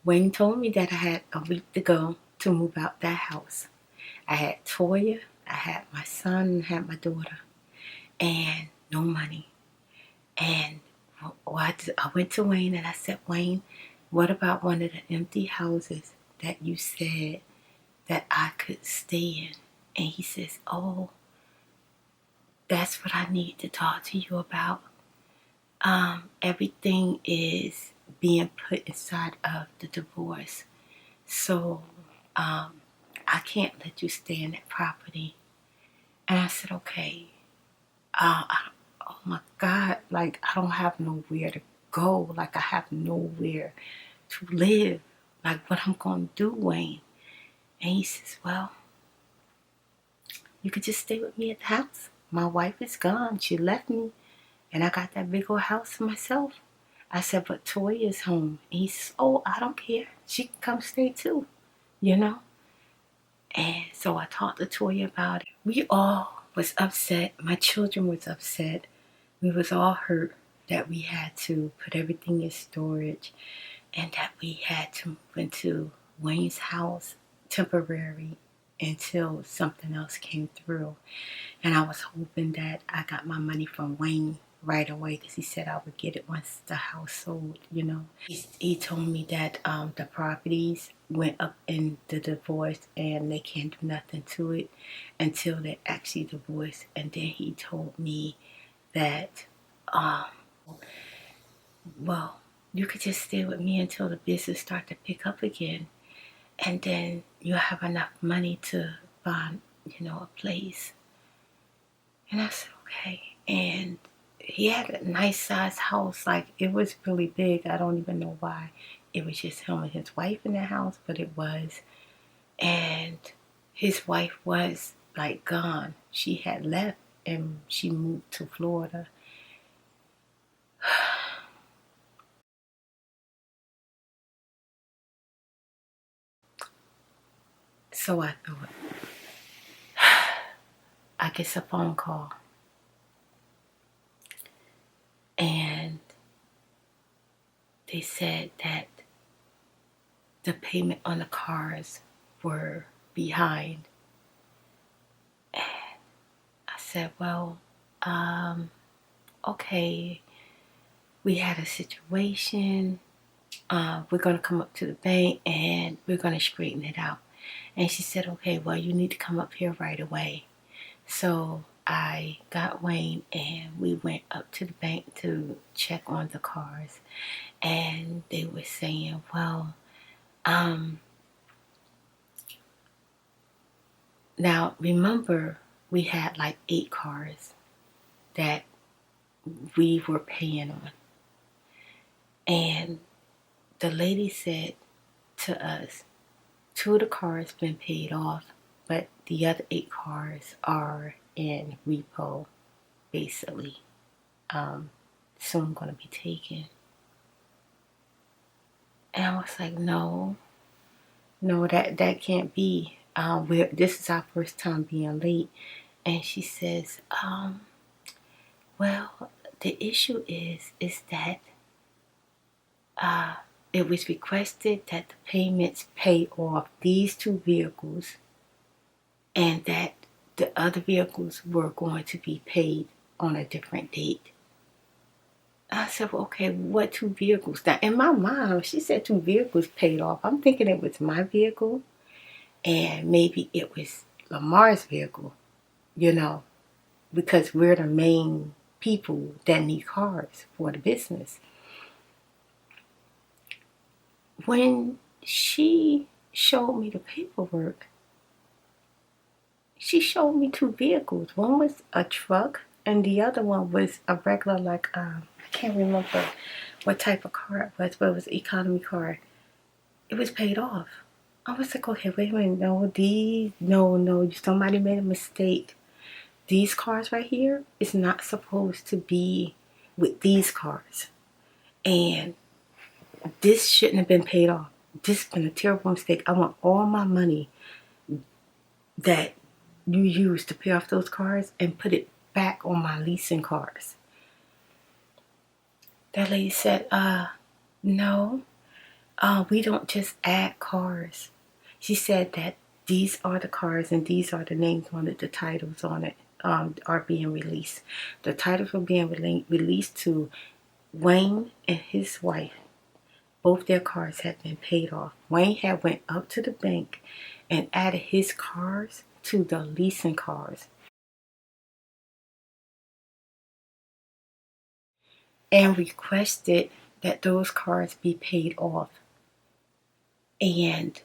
Wayne told me that I had a week to go to move out that house. I had Toya, I had my son, and I had my daughter, and no money. And I went to Wayne and I said, Wayne, what about one of the empty houses that you said that I could stay in? And he says, oh, that's what I need to talk to you about. Everything is being put inside of the divorce. So I can't let you stay in that property. And I said, okay. Oh my God, like I don't have nowhere to go. Like I have nowhere to live. Like what I'm going to do, Wayne? And he says, well, you could just stay with me at the house. My wife is gone. She left me. And I got that big old house for myself. I said, but Toya is home. And he says, oh, I don't care. She can come stay too, you know? And so I talked to Toya about it. We all was upset. My children was upset. We was all hurt that we had to put everything in storage and that we had to move into Wayne's house temporary until something else came through. And I was hoping that I got my money from Wayne right away because he said I would get it once the house sold, you know. He told me that the properties went up in the divorce and they can't do nothing to it until they actually divorce. And then he told me that, well, you could just stay with me until the business start to pick up again. And then you'll have enough money to find, you know, a place. And I said, okay. And he had a nice sized house. Like, it was really big. I don't even know why. It was just him and his wife in the house, but it was. And his wife was, like, gone. She had left and she moved to Florida. So I thought, I get a phone call. And they said that the payment on the cars were behind. And I said, well, okay, we had a situation. We're going to come up to the bank and we're going to straighten it out. And she said, okay, well, you need to come up here right away. So I got Wayne and we went up to the bank to check on the cars. And they were saying, well, now remember we had like 8 cars that we were paying on. And the lady said to us, 2 of the cars been paid off, but the other 8 cars are in repo, basically. Soon gonna be taken. And I was like, no, that can't be. This is our first time being late. And she says, well, the issue is that it was requested that the payments pay off these 2 vehicles and that the other vehicles were going to be paid on a different date. I said, well, okay, what 2 vehicles? Now, in my mind, she said 2 vehicles paid off. I'm thinking it was my vehicle and maybe it was Lamar's vehicle, you know, because we're the main people that need cars for the business. When she showed me the paperwork, she showed me 2 vehicles. One was a truck and the other one was a regular, like, I can't remember what type of car it was, but it was an economy car. It was paid off. I was like, okay, wait a minute, no, somebody made a mistake. These cars right here is not supposed to be with these cars. And this shouldn't have been paid off. This has been a terrible mistake. I want all my money that you used to pay off those cars and put it back on my leasing cars. That lady said, no, We don't just add cars. She said that these are the cars and these are the names on it, the titles on it are being released. The titles are being released to Wayne and his wife. Both their cars had been paid off. Wayne had went up to the bank and added his cars to the leasing cars and requested that those cars be paid off. And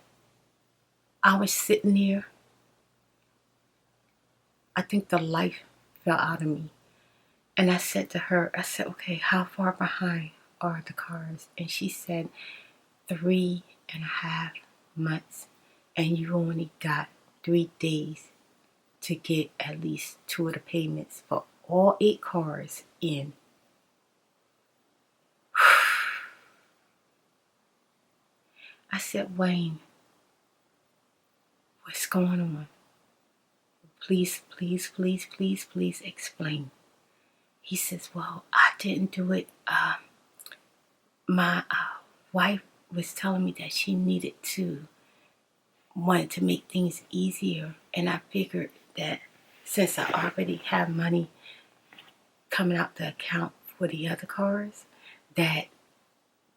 I was sitting there. I think the life fell out of me. And I said to her, I said, okay, how far behind are the cars? And she said, 3.5 months. And you only got 3 days to get at least 2 of the payments for all 8 cars in. I said, Wayne, what's going on? Please, please, please, please, please explain. He says, well, I didn't do it. My wife was telling me that she wanted to make things easier. And I figured that since I already have money coming out the account for the other cars, that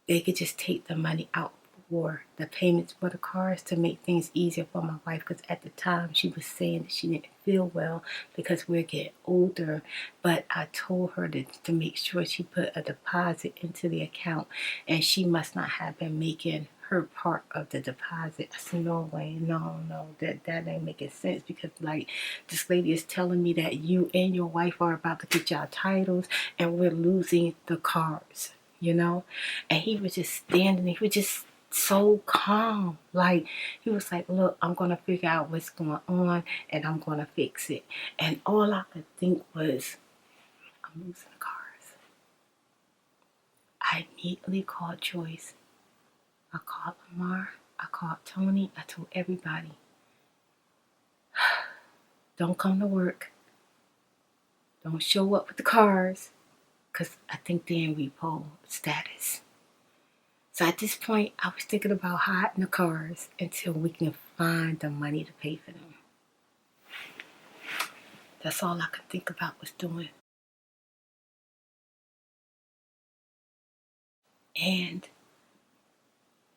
they could just take the money out for the payments for the cars to make things easier for my wife. Because at the time she was saying that she didn't feel well because we're getting older. But I told her to make sure she put a deposit into the account, and she must not have been making her part of the deposit. I said, no way, no, that ain't making sense, because like this lady is telling me that you and your wife are about to get y'all titles and we're losing the cars, you know. And he was just standing, he was just so calm. Like, he was like, look, I'm gonna figure out what's going on and I'm gonna fix it. And all I could think was, I'm losing the cars. I immediately called Joyce. I called Lamar. I called Tony. I told everybody, don't come to work. Don't show up with the cars, because I think they're in repo status. So at this point, I was thinking about hiding the cars until we can find the money to pay for them. That's all I could think about was doing. And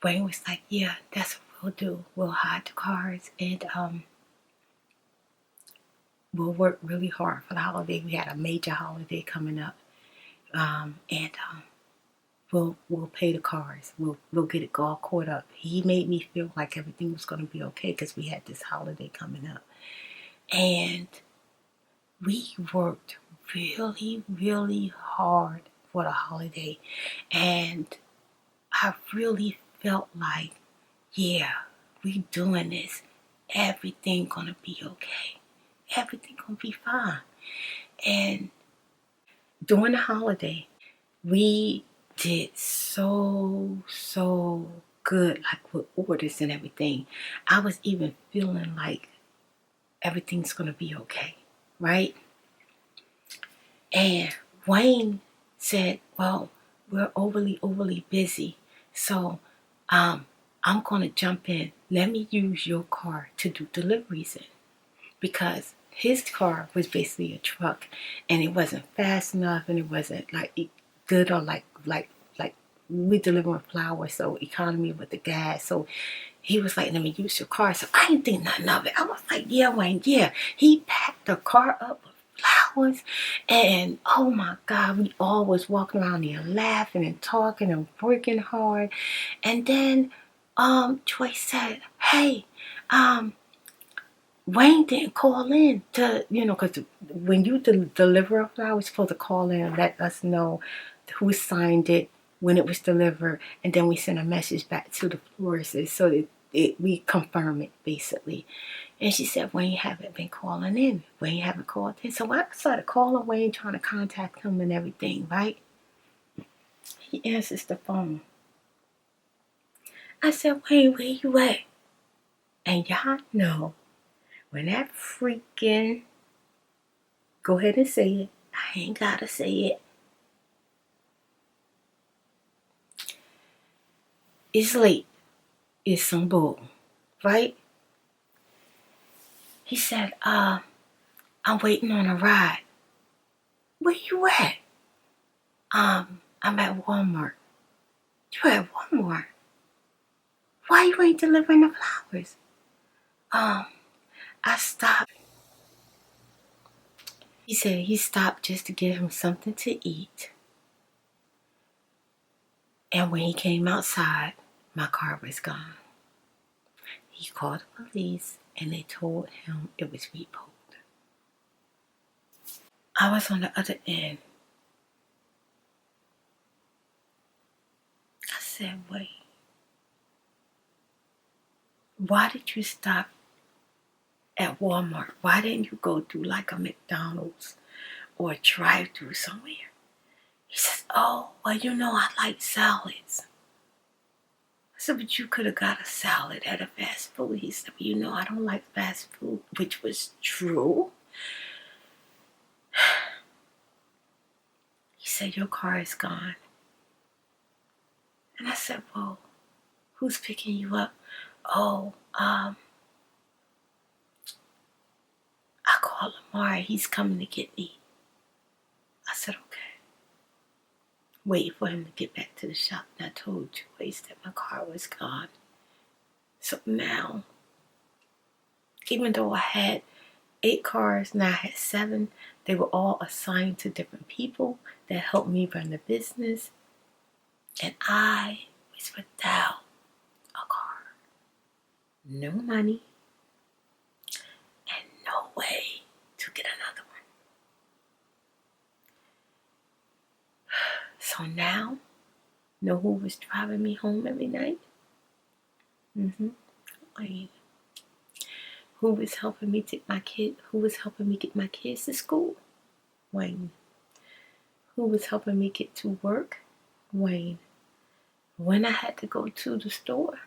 Wayne was like, yeah, that's what we'll do. We'll hide the cars and we'll work really hard for the holiday. We had a major holiday coming up. And we'll pay the cars. We'll get it all caught up. He made me feel like everything was going to be okay because we had this holiday coming up. And we worked really, really hard for the holiday. And I really felt like, yeah, we doing this. Everything gonna be okay. Everything gonna be fine. And during the holiday, we did so good, like with orders and everything. I was even feeling like everything's gonna be okay, right? And Wayne said, well, we're overly busy, so I'm gonna jump in. Let me use your car to do deliveries in, because his car was basically a truck and it wasn't fast enough and it wasn't like good, or like we delivering flowers, so economy with the gas. So he was like, let me use your car. So I didn't think nothing of it. I was like, yeah, Wayne, yeah. He packed the car up with flowers, and oh my God, we all was walking around there laughing and talking and working hard. And then Joyce said, hey, Wayne didn't call in to, because when you deliver a flower, you're supposed to call in and let us know who signed it, when it was delivered, and then we send a message back to the florist so that we confirm it, basically. And she said, Wayne haven't been calling in. Wayne haven't called in. So I started calling Wayne, trying to contact him and everything, right? He answers the phone. I said, Wayne, where you at? And y'all know, when that freaking, go ahead and say it. I ain't gotta say it. It's late. It's some bull, right? He said, I'm waiting on a ride. Where you at? I'm at Walmart. You at Walmart? Why you ain't delivering the flowers? I stopped. He said he stopped just to get him something to eat. And when he came outside, my car was gone. He called the police and they told him it was repoed. I was on the other end. I said, wait. Why did you stop at Walmart? Why didn't you go through like a McDonald's or a drive-through somewhere? He says, oh, well, you know I like salads. I said, but you could have got a salad at a fast food. He said, well, you know I don't like fast food, which was true. He said, your car is gone. And I said, well, who's picking you up? Oh, I called Lamar. He's coming to get me. I said, okay. Waiting for him to get back to the shop. And I told Joyce that my car was gone. So now, even though I had 8 cars, now I had 7. They were all assigned to different people that helped me run the business. And I was without a car. No money. And no way to get another one. So now, know who was driving me home every night? Wayne. Who was helping me take my kid? Who was helping me get my kids to school? Wayne. Who was helping me get to work? Wayne. When I had to go to the store?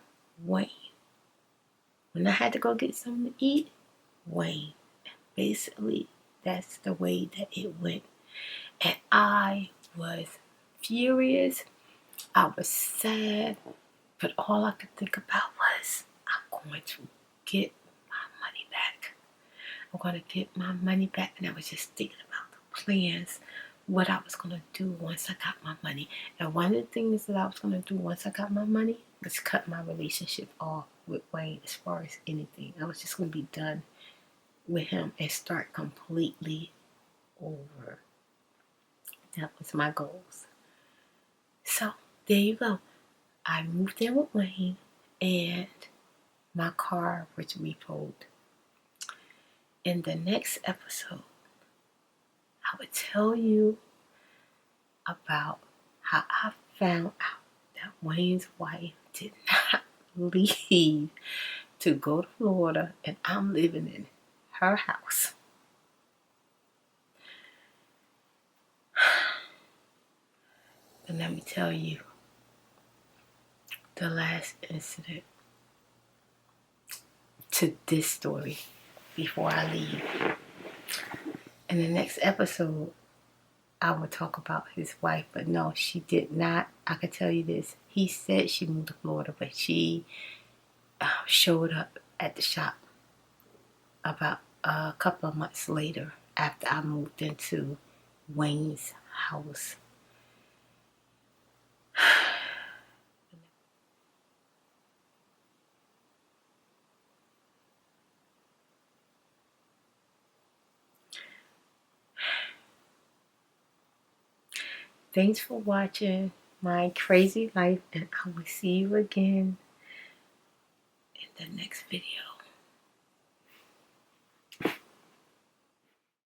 Wayne. When I had to go get something to eat? Wayne. Basically, that's the way that it went. And I was furious. I was sad. But all I could think about was, I'm going to get my money back. I'm going to get my money back. And I was just thinking about the plans, what I was going to do once I got my money. And one of the things that I was going to do once I got my money was cut my relationship off with Wayne as far as anything. I was just going to be done with him and start completely over. That was my goals. So there you go. I moved in with Wayne and my car was repoed. In the next episode, I would tell you about how I found out that Wayne's wife did not leave to go to Florida and I'm living in her house. And let me tell you the last incident to this story before I leave. In the next episode, I will talk about his wife, but no, she did not. I can tell you this. He said she moved to Florida, but she showed up at the shop about a couple of months later after I moved into Wayne's house. Thanks for watching my crazy life, and I will see you again in the next video.